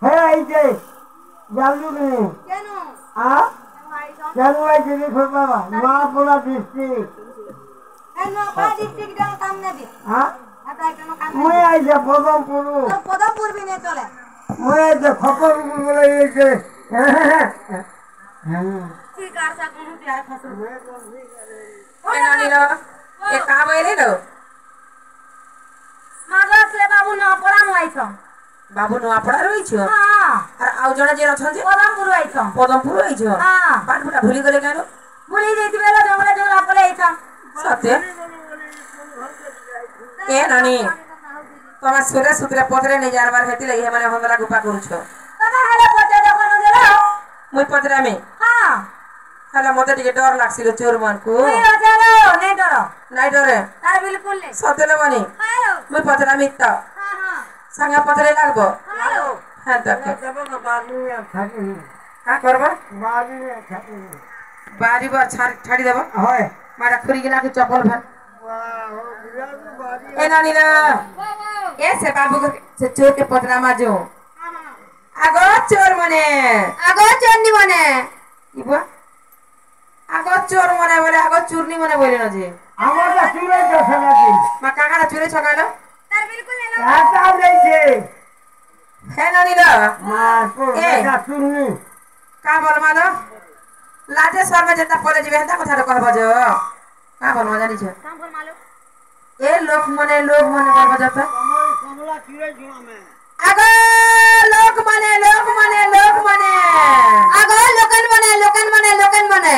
হ্যাঁ এই যে জানলু কেন কেন আইছিলি বাবা নোয়াপাড়া ডিস্ট্রিক্ট মুই আইছে পদমপুর মুই আইছে খপরপুর বলে এইছে बाबू नुआपड़ा रहीछ और आउ जणा जे अछन जे पदमपुर आइछ पाठ पुटा भूली गले केनो भूली जैति बेला जंगल जंगल आपले आइछ सत्य ए नानी तमा सुरे सुतरे पथरे नै जारबार हेति लगी माने हमरा गुपा करूछ तमा हले पते देखो न देलो मुई पथरा में हला मते टिके डर लागसिलो चोर मान को मुई अचलो नै डरे तार बिल्कुल नै सतेले बनी मुई पथरा में त संगा पथरे लागबो हां तक जब बाबू थाकी का करबा बाबू थाकी बारी बार छाड़ी देबो होय मारा खुरी गिला के चप्पल भर वाह बिरादू ए नानी ना ए से बाबू से चोर के पथरा मा जो आगो चोर मने आगो चोरनी मने इबा आगो चोर मने बोले आगो चूरनी मने बोले न जे हमरा चुरे छलाकी मा काकारा चुरे छगालो तार बिल्कुल नै आता रहिछे हे नानी ला मा को बेटा चुरनी का बोल मानो लाजे सर में जेता पले जिवे हेता कथा कहबो जो का बोल मा जानि छ काम कर मालूम ए लोक मने कहबो जत कमला चुरे जुआ में आगो लोक मने आगो लोकन मने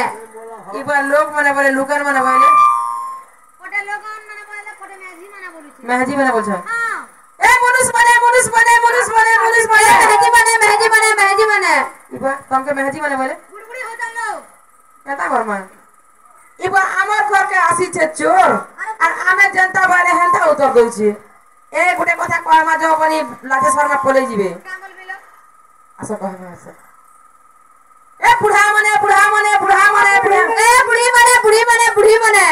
इबा लोक मने बोले लुकन मने बोले कोटे लोकन मने बोले कोटे मेहजी मने बोलछ हां ए मनुष्य मने मेहजी मने इबा तुमके मेहजी मने बोले बुड़बुड़ी हो जानो केता घर में इबा हमर घर के आसी छे चोर और आमे जनता बारे हेंता उतर दउ छी ए गुटे कथा कहमा जो बनी लाजे सर में पले जिवे काम बोल बेलो आसा कहमा आसा ए बुढ़ा मने ए बुढ़ी मने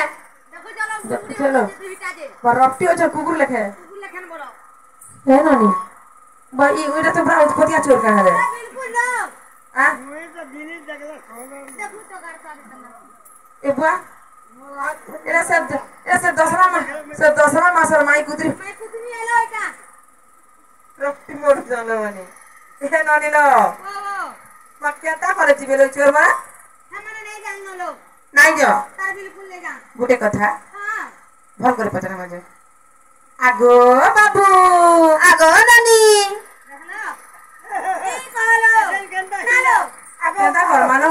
देखो चलो दुईटा दे पर रप्टी हो कुकुर लेखे कुकुर लेखन बोलो है नानी बा ई ओइरा तो बड़ा उत्पतिया चोर का है बिल्कुल लो आ मुई तो दिनी जगला खबर देखो तो घर का ए बुआ एरा से दसरा मासर माई कुतरी मैं कुछ नहीं एलो का रप्टी मोर जानो माने ए नानी लो ओ मा केता करे जिबेलो चोर मा हमने नहीं जाननो लो नाइ जो तार बिल्कुल ले जा गुटे कथा हां भल करे पचरा माजे आगो बाबू आगो नानी देखलो ए कहलो नालो आगो केता घर मानो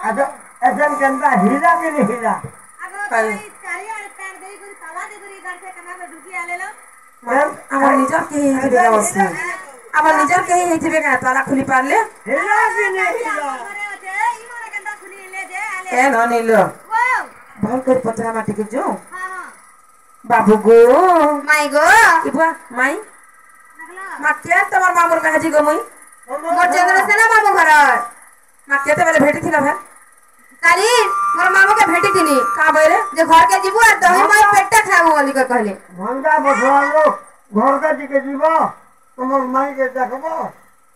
आगो ऐसा कंदा हीरा के नहीं हीरा आगो चारी और पैर दे गुरी ताला दे गुरी इधर से कना में ढुकी आले लो मैम আমার নিজর কে হিতে ব্যবস্থা আমার নিজর কে হিতে বেগা তালা খুলি পারলে हीरा के नहीं हीरा अरे ओते ई माने कंदा खुली ले दे आले ए ननिलो वो भल कर पचरा माटी के जो हां बाबू गो माई गो इबा माई देखलो मा के तमर मामुर मेहजी गो मुई मोर चंद्र सेना बाबू घर मा केते बेले भेटी थिला भे काली मोर मामू के भेटी थिनी का बइले जे घर के जीबू और दही माई पेटटा खाबू बोली के कहले भंगा बसवालो घर का दिके जीवो तुमर माई के देखबो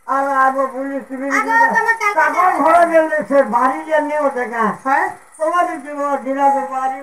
और आबो पुलिस टीवी आगो तम कागज घर गेले से भारी जे नहीं होते का है তোমাদের জীবন দিলা বাড়ি